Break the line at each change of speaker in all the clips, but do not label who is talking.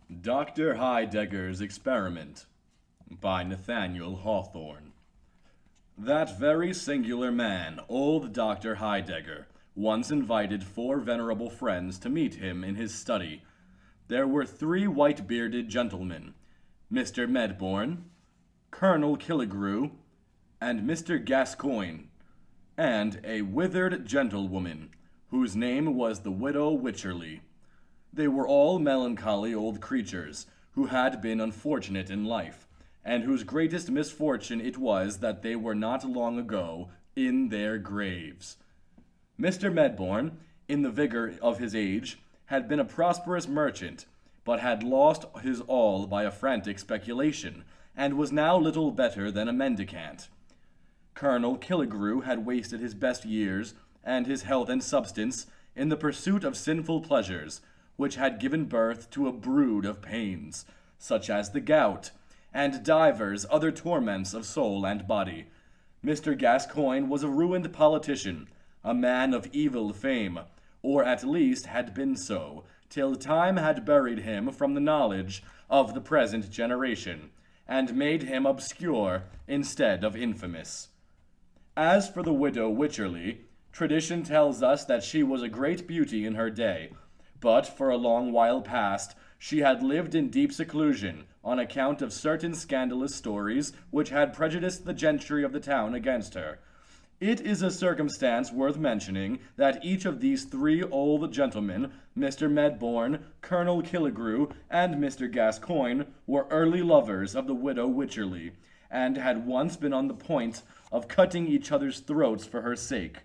Dr. Heidegger's Experiment by Nathaniel Hawthorne. That very singular man, old Dr. Heidegger, once invited 4 venerable friends to meet him in his study. There were 3 white-bearded gentlemen, Mr. Medbourne, Colonel Killigrew, and Mr. Gascoigne, and a withered gentlewoman, whose name was the widow Wycherley. They were all melancholy old creatures, who had been unfortunate in life, and whose greatest misfortune it was that they were not long ago in their graves. Mr. Medbourne, in the vigor of his age, had been a prosperous merchant, but had lost his all by a frantic speculation, and was now little better than a mendicant. Colonel Killigrew had wasted his best years, and his health and substance, in the pursuit of sinful pleasures, which had given birth to a brood of pains, such as the gout, and divers other torments of soul and body. Mr. Gascoigne was a ruined politician, a man of evil fame, or at least had been so, till time had buried him from the knowledge of the present generation, and made him obscure instead of infamous. As for the widow Wycherley, tradition tells us that she was a great beauty in her day, but for a long while past she had lived in deep seclusion on account of certain scandalous stories which had prejudiced the gentry of the town against her. It is a circumstance worth mentioning that each of these 3 old gentlemen, Mr. Medbourne, Colonel Killigrew, and Mr. Gascoigne, were early lovers of the widow Wycherley, and had once been on the point of cutting each other's throats for her sake.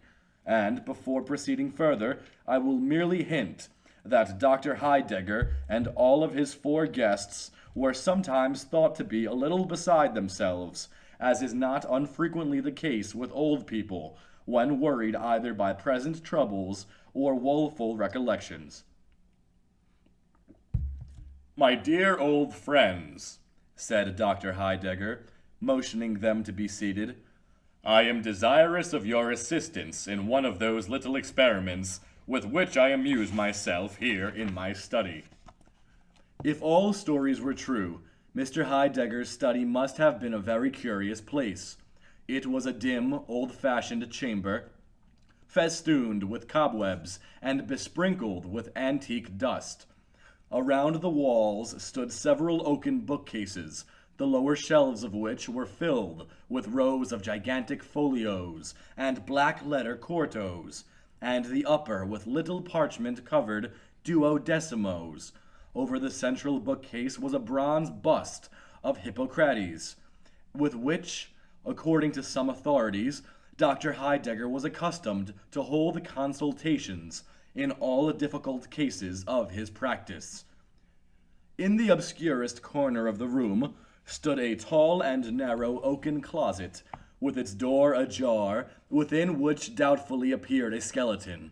And before proceeding further, I will merely hint that Dr. Heidegger and all of his 4 guests were sometimes thought to be a little beside themselves, as is not unfrequently the case with old people, when worried either by present troubles or woeful recollections. "My dear old friends," said Dr. Heidegger, motioning them to be seated, "I am desirous of your assistance in one of those little experiments with which I amuse myself here in my study." If all stories were true, Mr. Heidegger's study must have been a very curious place. It was a dim, old-fashioned chamber, festooned with cobwebs and besprinkled with antique dust. Around the walls stood several oaken bookcases, the lower shelves of which were filled with rows of gigantic folios and black-letter quartos, and the upper with little parchment-covered duodecimos. Over the central bookcase was a bronze bust of Hippocrates, with which, according to some authorities, Dr. Heidegger was accustomed to hold consultations in all difficult cases of his practice. In the obscurest corner of the room stood a tall and narrow oaken closet, with its door ajar, within which doubtfully appeared a skeleton.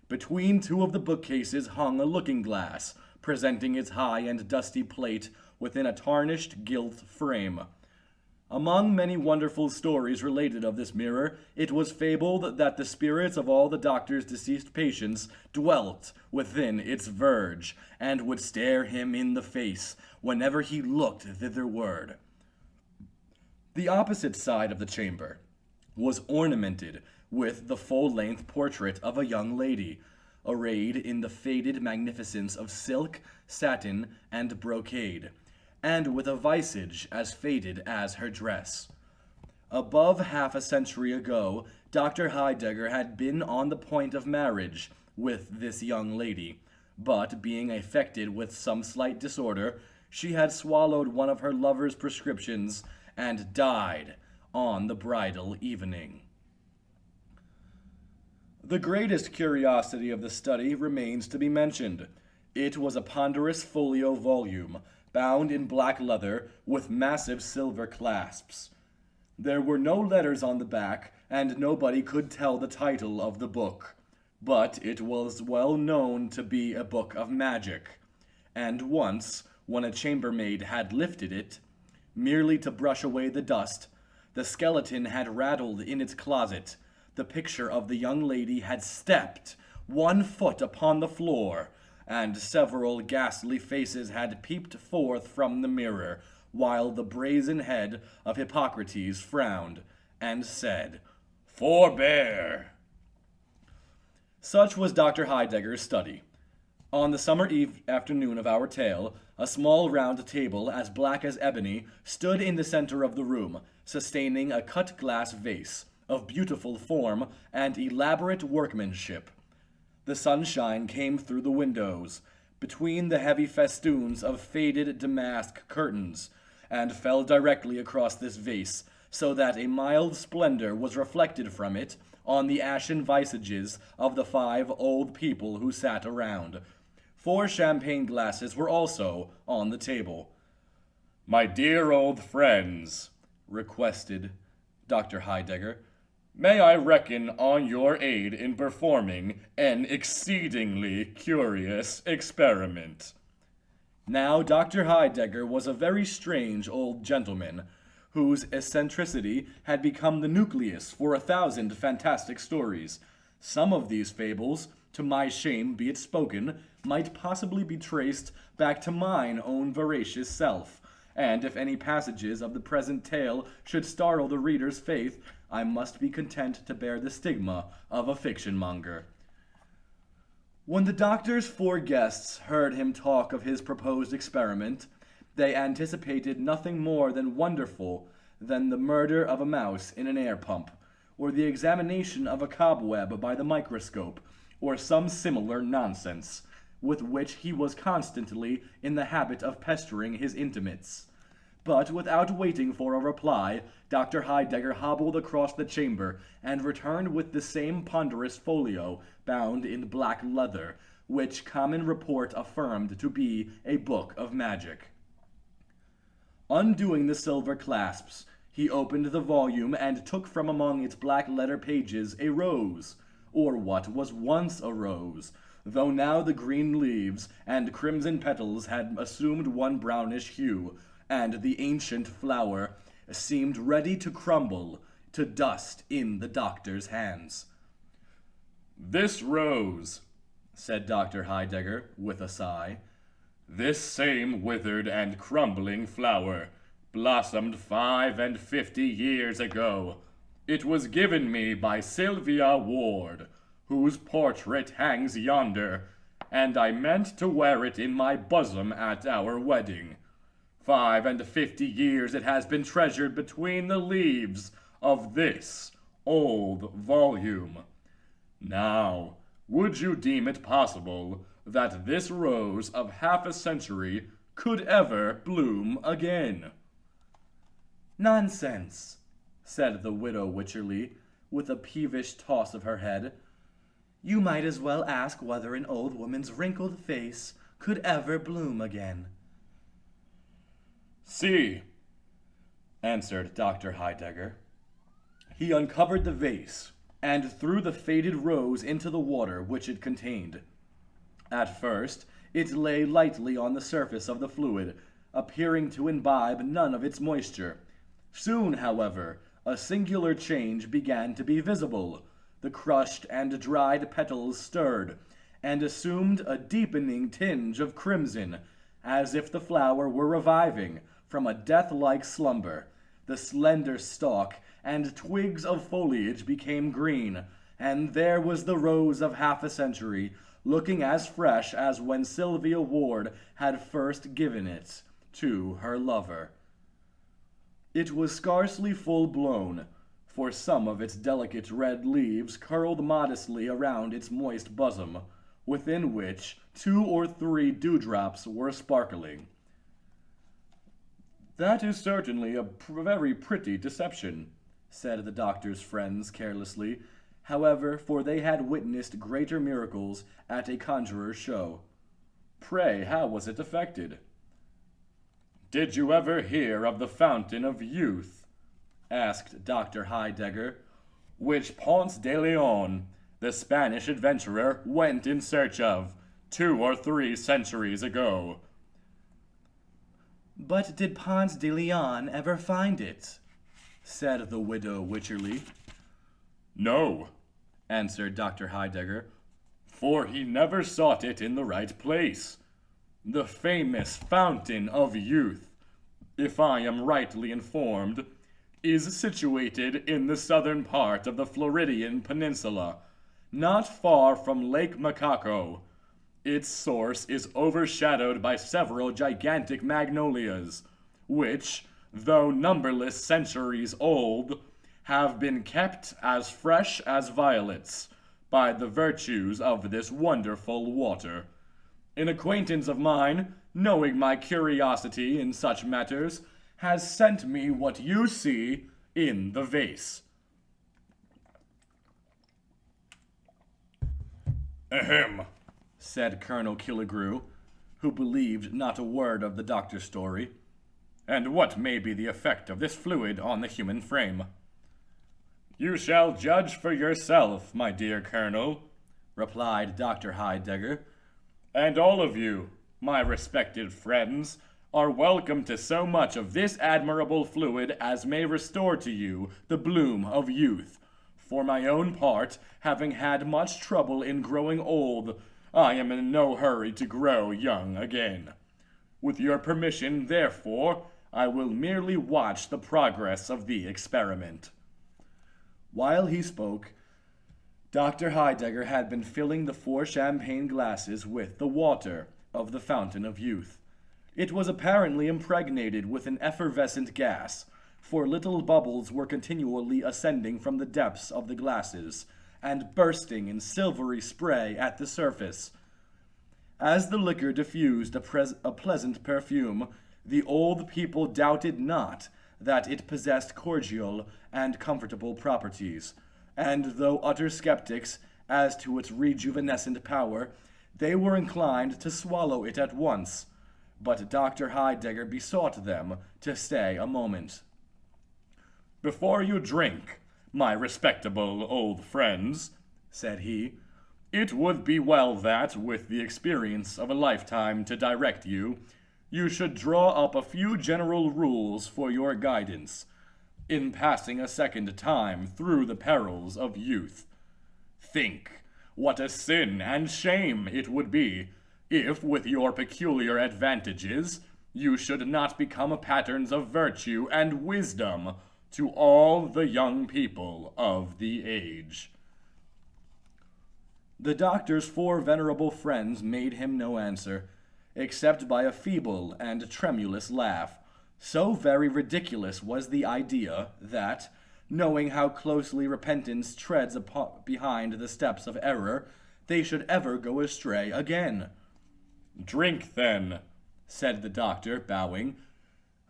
Between 2 of the bookcases hung a looking-glass, presenting its high and dusty plate within a tarnished gilt frame. Among many wonderful stories related of this mirror, it was fabled that the spirits of all the doctor's deceased patients dwelt within its verge, and would stare him in the face whenever he looked thitherward. The opposite side of the chamber was ornamented with the full-length portrait of a young lady, arrayed in the faded magnificence of silk, satin, and brocade, and with a visage as faded as her dress. Above half a century ago, Dr. Heidegger had been on the point of marriage with this young lady, but being affected with some slight disorder, she had swallowed one of her lover's prescriptions and died on the bridal evening. The greatest curiosity of the study remains to be mentioned. It was a ponderous folio volume, bound in black leather with massive silver clasps. There were no letters on the back, and nobody could tell the title of the book, but it was well known to be a book of magic, and once, when a chambermaid had lifted it, merely to brush away the dust, the skeleton had rattled in its closet, the picture of the young lady had stepped 1 foot upon the floor, and several ghastly faces had peeped forth from the mirror, while the brazen head of Hippocrates frowned, and said, "Forbear!" Such was Dr. Heidegger's study. On the summer eve afternoon of our tale, a small round table as black as ebony stood in the center of the room, sustaining a cut glass vase of beautiful form and elaborate workmanship. The sunshine came through the windows, between the heavy festoons of faded damask curtains, and fell directly across this vase, so that a mild splendor was reflected from it on the ashen visages of the 5 old people who sat around. 4 champagne glasses were also on the table. "My dear old friends," requested Dr. Heidegger, "may I reckon on your aid in performing an exceedingly curious experiment?" Now, Dr. Heidegger was a very strange old gentleman, whose eccentricity had become the nucleus for 1,000 fantastic stories. Some of these fables, to my shame be it spoken, might possibly be traced back to mine own voracious self, and if any passages of the present tale should startle the reader's faith, I must be content to bear the stigma of a fiction-monger. When the doctor's 4 guests heard him talk of his proposed experiment, they anticipated nothing more than wonderful than the murder of a mouse in an air pump, or the examination of a cobweb by the microscope, or some similar nonsense, with which he was constantly in the habit of pestering his intimates. But without waiting for a reply, Dr. Heidegger hobbled across the chamber and returned with the same ponderous folio bound in black leather, which common report affirmed to be a book of magic. Undoing the silver clasps, he opened the volume and took from among its black letter pages a rose, or what was once a rose, though now the green leaves and crimson petals had assumed one brownish hue, and the ancient flower seemed ready to crumble to dust in the doctor's hands. "This rose," said Dr. Heidegger with a sigh, "this same withered and crumbling flower blossomed 55 years ago. It was given me by Sylvia Ward, whose portrait hangs yonder, and I meant to wear it in my bosom at our wedding. 55 years it has been treasured between the leaves of this old volume. Now, would you deem it possible that this rose of half a century could ever bloom again?" "Nonsense," said the widow Wycherley, with a peevish toss of her head. "You might as well ask whether an old woman's wrinkled face could ever bloom again." "See," answered Dr. Heidegger. He uncovered the vase, and threw the faded rose into the water which it contained. At first, it lay lightly on the surface of the fluid, appearing to imbibe none of its moisture. Soon, however, a singular change began to be visible. The crushed and dried petals stirred, and assumed a deepening tinge of crimson, as if the flower were reviving from a death-like slumber. The slender stalk and twigs of foliage became green, and there was the rose of half a century, looking as fresh as when Sylvia Ward had first given it to her lover. It was scarcely full-blown, for some of its delicate red leaves curled modestly around its moist bosom, within which 2 or 3 dewdrops were sparkling. "That is certainly a very pretty deception," said the doctor's friends carelessly, however, for they had witnessed greater miracles at a conjurer's show. "Pray, how was it effected?" "Did you ever hear of the Fountain of Youth?" asked Dr. Heidegger, "which Ponce de Leon, the Spanish adventurer, went in search of 2 or 3 centuries ago?" "But did Ponce de Leon ever find it?" said the widow Wycherley. "No," answered Dr. Heidegger, for he never sought it in the right place. The famous fountain of youth, if I am rightly informed, is situated in the southern part of the Floridian Peninsula, not far from Lake Macaco. Its source is overshadowed by several gigantic magnolias, which, though numberless centuries old, have been kept as fresh as violets by the virtues of this wonderful water. An acquaintance of mine, knowing my curiosity in such matters, has sent me what you see in the vase. Ahem, said Colonel Killigrew, who believed not a word of the doctor's story. And what may be the effect of this fluid on the human frame? You shall judge for yourself, my dear Colonel, replied Dr. Heidegger, and all of you, my respected friends, are welcome to so much of this admirable fluid as may restore to you the bloom of youth. For my own part, having had much trouble in growing old, I am in no hurry to grow young again. With your permission, therefore, I will merely watch the progress of the experiment. While he spoke, Dr. Heidegger had been filling the 4 champagne glasses with the water of the fountain of youth. It was apparently impregnated with an effervescent gas, for little bubbles were continually ascending from the depths of the glasses, and bursting in silvery spray at the surface. As the liquor diffused a pleasant perfume, the old people doubted not that it possessed cordial and comfortable properties, and though utter skeptics as to its rejuvenescent power, they were inclined to swallow it at once. But Dr. Heidegger besought them to stay a moment. Before you drink, my respectable old friends, said he, it would be well that, with the experience of a lifetime to direct you, you should draw up a few general rules for your guidance in passing a second time through the perils of youth. Think what a sin and shame it would be if, with your peculiar advantages, you should not become patterns of virtue and wisdom to all the young people of the age. The doctor's 4 venerable friends made him no answer, except by a feeble and tremulous laugh. So very ridiculous was the idea that, knowing how closely repentance treads behind the steps of error, they should ever go astray again. Drink, then, said the doctor, bowing.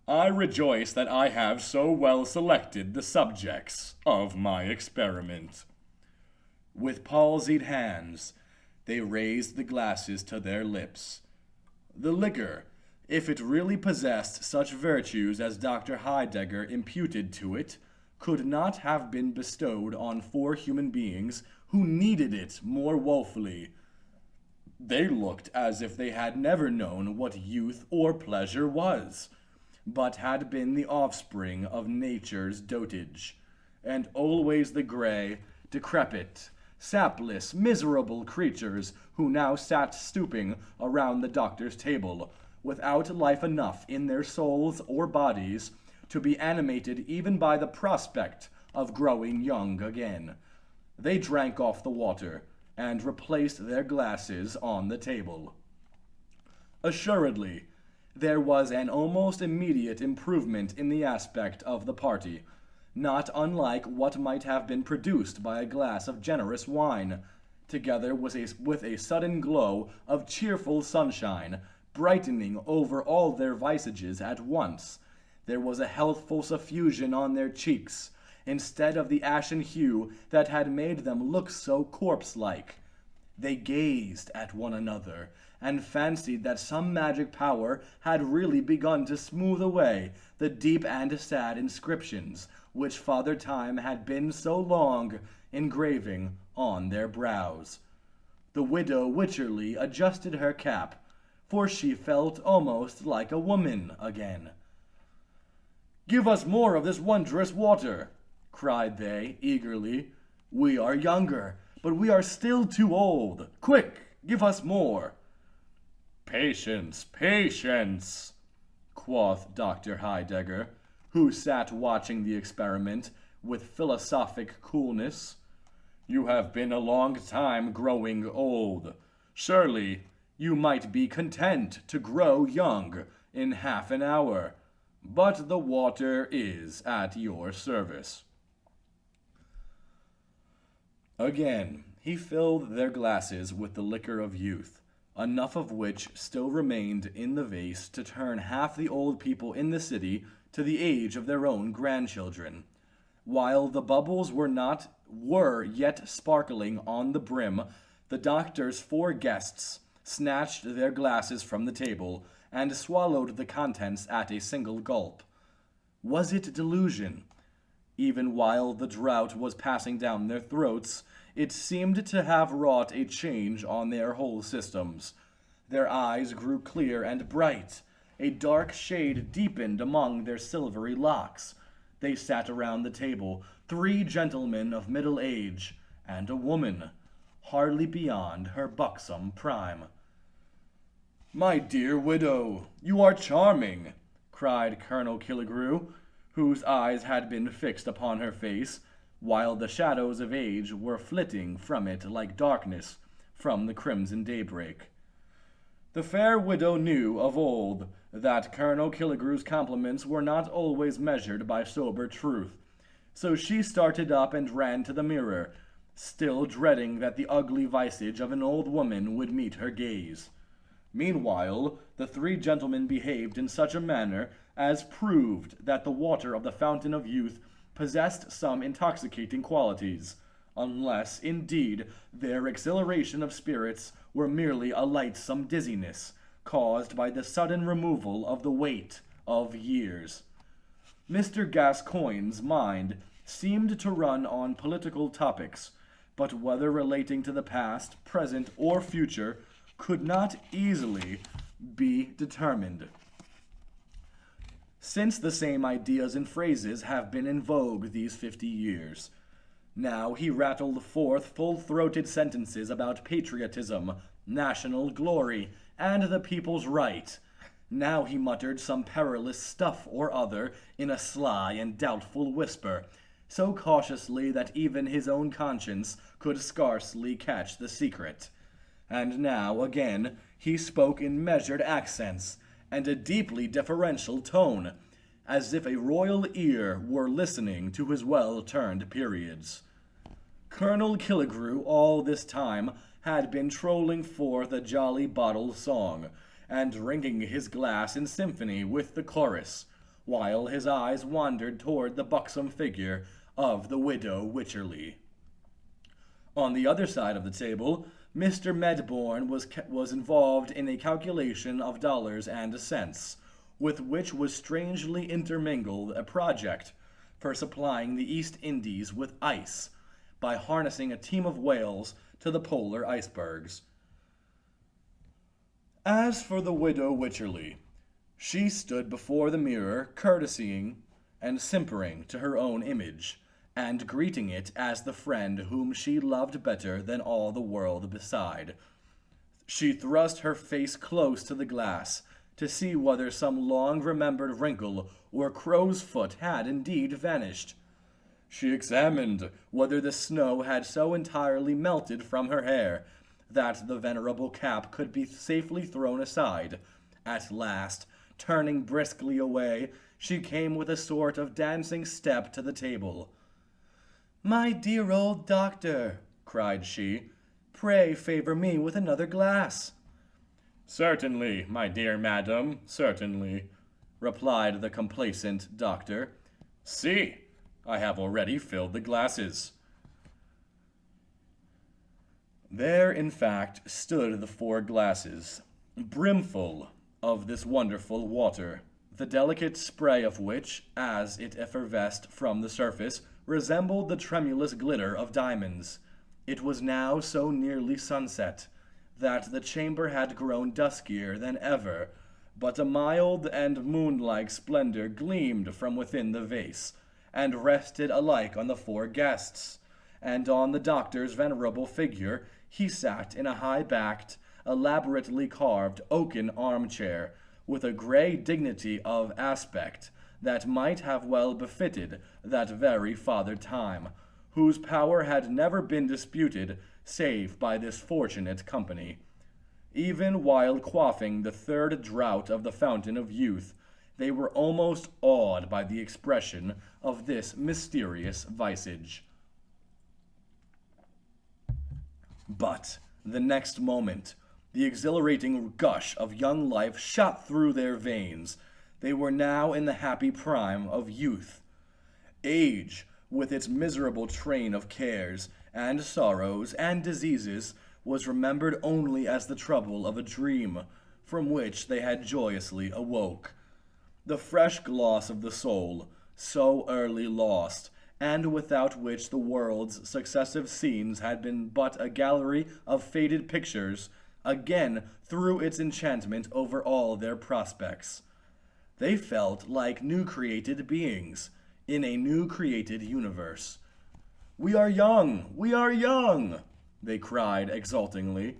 I rejoice that I have so well selected the subjects of my experiment. With palsied hands, they raised the glasses to their lips. The liquor, if it really possessed such virtues as Dr. Heidegger imputed to it, could not have been bestowed on 4 human beings who needed it more woefully. They looked as if they had never known what youth or pleasure was, but had been the offspring of nature's dotage, and always the gray, decrepit, sapless, miserable creatures who now sat stooping around the doctor's table, without life enough in their souls or bodies to be animated even by the prospect of growing young again. They drank off the water, and replaced their glasses on the table. Assuredly, there was an almost immediate improvement in the aspect of the party, not unlike what might have been produced by a glass of generous wine, together with a sudden glow of cheerful sunshine, brightening over all their visages at once. There was a healthful suffusion on their cheeks, instead of the ashen hue that had made them look so corpse-like. They gazed at one another, and fancied that some magic power had really begun to smooth away the deep and sad inscriptions which Father Time had been so long engraving on their brows. The widow Wycherley adjusted her cap, for she felt almost like a woman again. "Give us more of this wondrous water," cried they, eagerly. "We are younger, but we are still too old. Quick, give us more." "Patience, patience," quoth Dr. Heidegger, who sat watching the experiment with philosophic coolness. "You have been a long time growing old. Surely you might be content to grow young in half an hour, but the water is at your service." Again, he filled their glasses with the liquor of youth, enough of which still remained in the vase to turn half the old people in the city to the age of their own grandchildren. While the bubbles were yet sparkling on the brim, the doctor's 4 guests snatched their glasses from the table and swallowed the contents at a single gulp. Was it delusion? Even while the draught was passing down their throats, it seemed to have wrought a change on their whole systems. Their eyes grew clear and bright. A dark shade deepened among their silvery locks. They sat around the table, 3 gentlemen of middle age, and a woman, hardly beyond her buxom prime. "My dear widow, you are charming," cried Colonel Killigrew, whose eyes had been fixed upon her face, while the shadows of age were flitting from it like darkness from the crimson daybreak. The fair widow knew of old that Colonel Killigrew's compliments were not always measured by sober truth, so she started up and ran to the mirror, still dreading that the ugly visage of an old woman would meet her gaze. Meanwhile, the 3 gentlemen behaved in such a manner as proved that the water of the fountain of youth possessed some intoxicating qualities, unless, indeed, their exhilaration of spirits were merely a lightsome dizziness, caused by the sudden removal of the weight of years. Mr. Gascoigne's mind seemed to run on political topics, but whether relating to the past, present, or future could not easily be determined, since the same ideas and phrases have been in vogue these 50 years. Now he rattled forth full-throated sentences about patriotism, national glory, and the people's right. Now he muttered some perilous stuff or other in a sly and doubtful whisper, so cautiously that even his own conscience could scarcely catch the secret. And now, again, he spoke in measured accents, and a deeply deferential tone, as if a royal ear were listening to his well-turned periods. Colonel Killigrew all this time had been trolling forth a jolly bottle song, and ringing his glass in symphony with the chorus, while his eyes wandered toward the buxom figure of the widow Wycherley. On the other side of the table, Mr. Medbourne was involved in a calculation of dollars and cents, with which was strangely intermingled a project for supplying the East Indies with ice by harnessing a team of whales to the polar icebergs. As for the widow Wycherley, she stood before the mirror, courtesying and simpering to her own image, and greeting it as the friend whom she loved better than all the world beside. She thrust her face close to the glass to see whether some long-remembered wrinkle or crow's foot had indeed vanished. She examined whether the snow had so entirely melted from her hair that the venerable cap could be safely thrown aside. At last, turning briskly away, she came with a sort of dancing step to the table. "My dear old doctor," cried she, "pray favor me with another glass." "Certainly, my dear madam, certainly," replied the complacent doctor. "See, I have already filled the glasses." There, in fact, stood the 4 glasses, brimful of this wonderful water, the delicate spray of which, as it effervesced from the surface, resembled the tremulous glitter of diamonds. It was now so nearly sunset that the chamber had grown duskier than ever, but a mild and moon-like splendor gleamed from within the vase, and rested alike on the 4 guests, and on the doctor's venerable figure he sat in a high-backed, elaborately carved oaken armchair, with a grey dignity of aspect that might have well befitted that very Father Time, whose power had never been disputed save by this fortunate company. Even while quaffing the third draught of the fountain of youth, they were almost awed by the expression of this mysterious visage. But the next moment, the exhilarating gush of young life shot through their veins. They were now in the happy prime of youth. Age, with its miserable train of cares, and sorrows, and diseases, was remembered only as the trouble of a dream, from which they had joyously awoke. The fresh gloss of the soul, so early lost, and without which the world's successive scenes had been but a gallery of faded pictures, again threw its enchantment over all their prospects. They felt like new created beings, in a new created universe. "We are young! We are young!" they cried exultingly.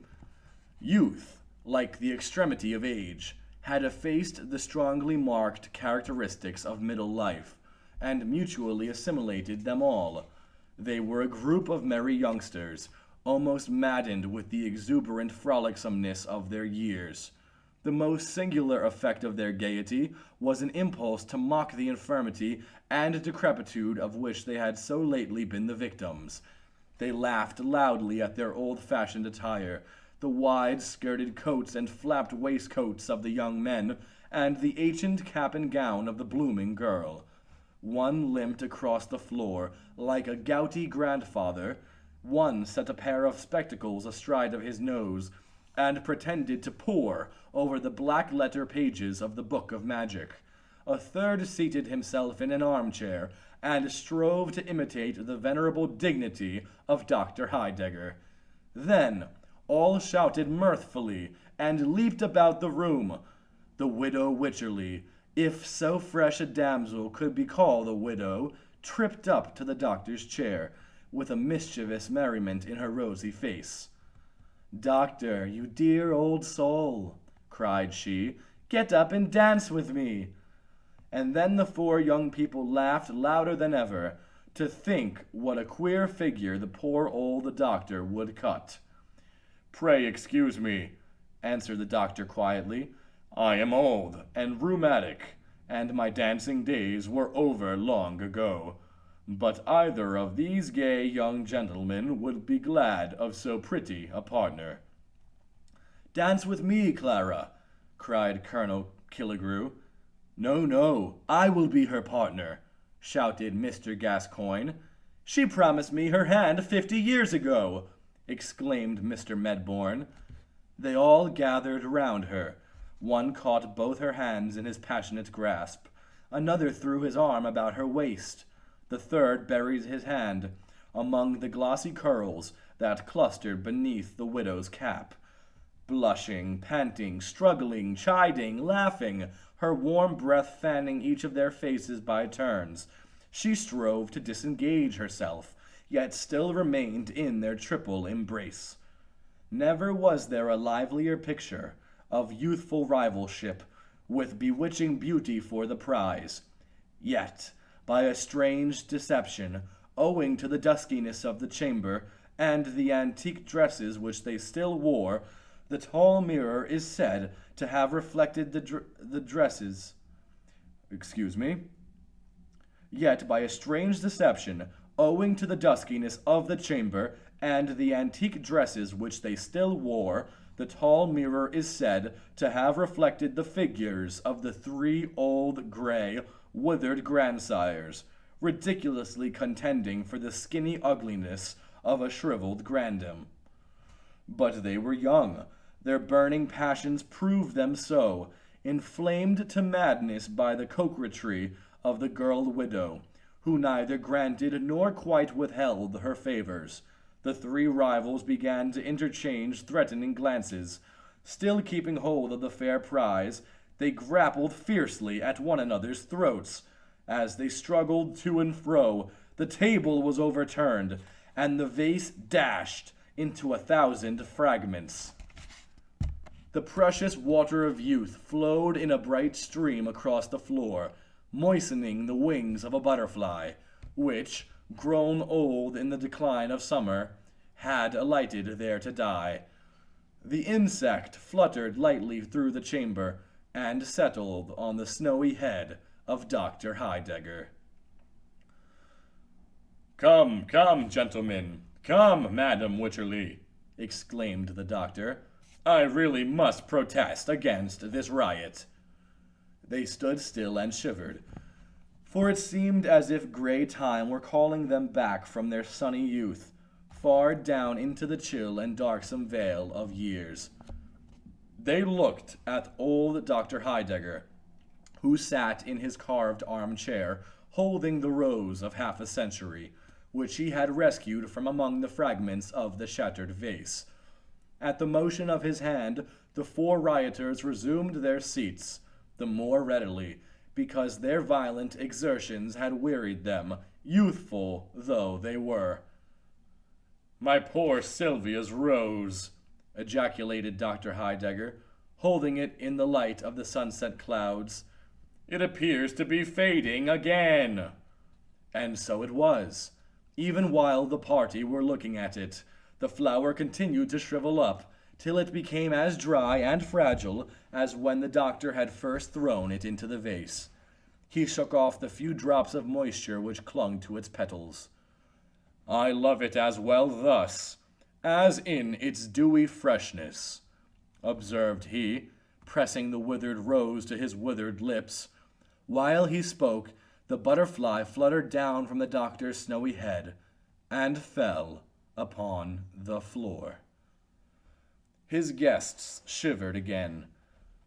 Youth, like the extremity of age, had effaced the strongly marked characteristics of middle life, and mutually assimilated them all. They were a group of merry youngsters, almost maddened with the exuberant frolicsomeness of their years. The most singular effect of their gaiety was an impulse to mock the infirmity and decrepitude of which they had so lately been the victims. They laughed loudly at their old-fashioned attire, the wide-skirted coats and flapped waistcoats of the young men, and the ancient cap and gown of the blooming girl. One limped across the floor like a gouty grandfather, one set a pair of spectacles astride of his nose, and pretended to pore over the black-letter pages of the Book of Magic. A third seated himself in an armchair, and strove to imitate the venerable dignity of Dr. Heidegger. Then all shouted mirthfully, and leaped about the room. The widow Wycherley, if so fresh a damsel could be called a widow, tripped up to the doctor's chair, with a mischievous merriment in her rosy face. "Doctor, you dear old soul," cried she, "get up and dance with me." And then the four young people laughed louder than ever, to think what a queer figure the poor old doctor would cut. "Pray excuse me," answered the doctor quietly. "I am old and rheumatic, and my dancing days were over long ago. But either of these gay young gentlemen would be glad of so pretty a partner." "Dance with me, Clara," cried Colonel Killigrew. "No, no, I will be her partner," shouted Mr. Gascoigne. "She promised me her hand 50 years ago," exclaimed Mr. Medbourne. They all gathered round her. One caught both her hands in his passionate grasp. Another threw his arm about her waist. The third buried his hand among the glossy curls that clustered beneath the widow's cap. Blushing, panting, struggling, chiding, laughing, her warm breath fanning each of their faces by turns, she strove to disengage herself, yet still remained in their triple embrace. Never was there a livelier picture of youthful rivalship, with bewitching beauty for the prize. Yet, by a strange deception, owing to the duskiness of the chamber, and the antique dresses which they still wore, the tall mirror is said to have reflected the dresses. Yet, by a strange deception, owing to the duskiness of the chamber, and the antique dresses which they still wore, the tall mirror is said to have reflected the figures of the three old, gray, withered grandsires, ridiculously contending for the skinny ugliness of a shriveled grandam. But they were young. Their burning passions proved them so, inflamed to madness by the coquetry of the girl widow, who neither granted nor quite withheld her favors. The three rivals began to interchange threatening glances. Still keeping hold of the fair prize, they grappled fiercely at one another's throats. As they struggled to and fro, the table was overturned, and the vase dashed into 1,000 fragments. The precious water of youth flowed in a bright stream across the floor, moistening the wings of a butterfly, which, grown old in the decline of summer, had alighted there to die. The insect fluttered lightly through the chamber and settled on the snowy head of Dr. Heidegger. "Come, come, gentlemen, come, Madam Wycherley," exclaimed the doctor. "I really must protest against this riot." They stood still and shivered, for it seemed as if gray time were calling them back from their sunny youth, far down into the chill and darksome vale of years. They looked at old Dr. Heidegger, who sat in his carved armchair, holding the rose of half a century, which he had rescued from among the fragments of the shattered vase. At the motion of his hand, the 4 rioters resumed their seats, the more readily, because their violent exertions had wearied them, youthful though they were. "My poor Sylvia's rose," ejaculated Dr. Heidegger, holding it in the light of the sunset clouds. "It appears to be fading again." And so it was. Even while the party were looking at it, the flower continued to shrivel up, till it became as dry and fragile as when the doctor had first thrown it into the vase. He shook off the few drops of moisture which clung to its petals. "I love it as well thus, as in its dewy freshness," observed he, pressing the withered rose to his withered lips. While he spoke, the butterfly fluttered down from the doctor's snowy head and fell upon the floor. His guests shivered again.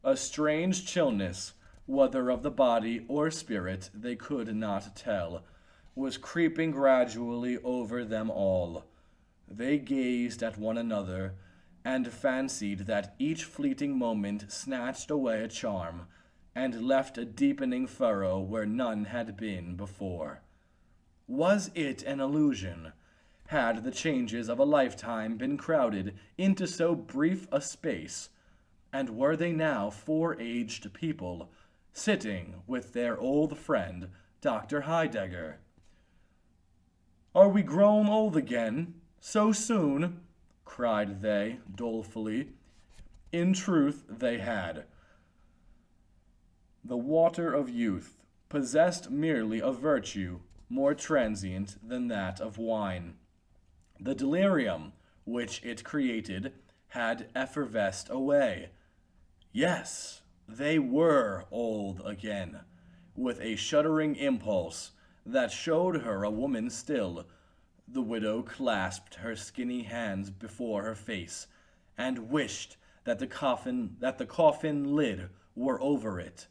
A strange chillness, whether of the body or spirit they could not tell, was creeping gradually over them all. They gazed at one another, and fancied that each fleeting moment snatched away a charm, and left a deepening furrow where none had been before. Was it an illusion? Had the changes of a lifetime been crowded into so brief a space? And were they now 4 aged people, sitting with their old friend, Dr. Heidegger? "Are we grown old again? So soon?" cried they, dolefully. In truth, they had. The water of youth possessed merely a virtue more transient than that of wine. The delirium which it created had effervesced away. Yes, they were old again, with a shuddering impulse that showed her a woman still. The widow clasped her skinny hands before her face, and wished that the coffin lid were over it,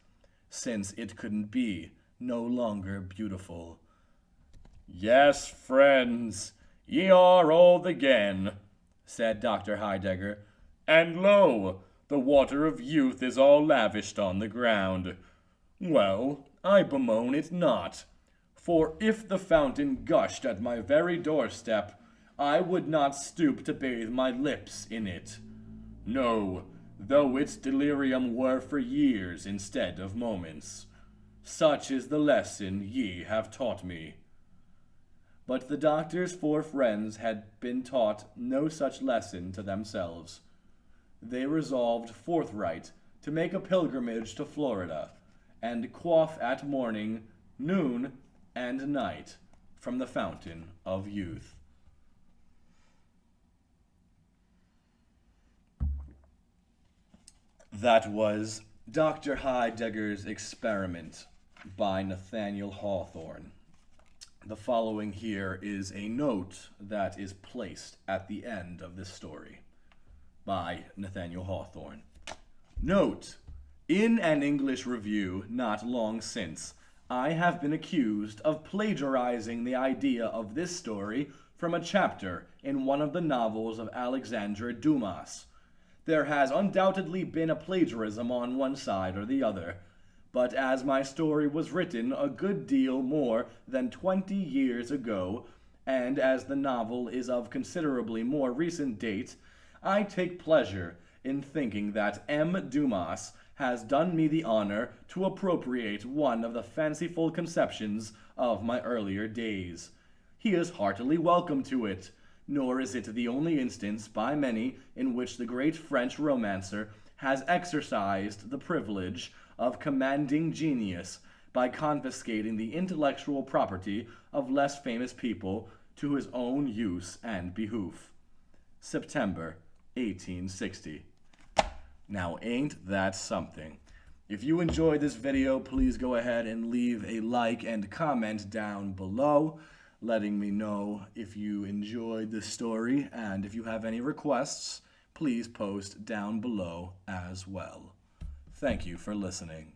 since it couldn't be no longer beautiful. "Yes, friends, ye are old again," said Dr. Heidegger, "and lo, the water of youth is all lavished on the ground. Well, I bemoan it not, for if the fountain gushed at my very doorstep, I would not stoop to bathe my lips in it. No, though its delirium were for years instead of moments. Such is the lesson ye have taught me." But the doctor's 4 friends had been taught no such lesson to themselves. They resolved forthright to make a pilgrimage to Florida, and quaff at morning, noon, and night from the fountain of youth. That was Dr. Heidegger's Experiment by Nathaniel Hawthorne. The following here is a note that is placed at the end of this story by Nathaniel Hawthorne. Note: in an English review not long since, I have been accused of plagiarizing the idea of this story from a chapter in one of the novels of Alexandre Dumas. There has undoubtedly been a plagiarism on one side or the other, but as my story was written a good deal more than 20 years ago, and as the novel is of considerably more recent date, I take pleasure in thinking that M. Dumas has done me the honor to appropriate one of the fanciful conceptions of my earlier days. He is heartily welcome to it, nor is it the only instance by many in which the great French romancer has exercised the privilege of commanding genius by confiscating the intellectual property of less famous people to his own use and behoof. September 1860. Now, ain't that something? If you enjoyed this video, please go ahead and leave a like and comment down below, letting me know if you enjoyed this story, and if you have any requests, please post down below as well. Thank you for listening.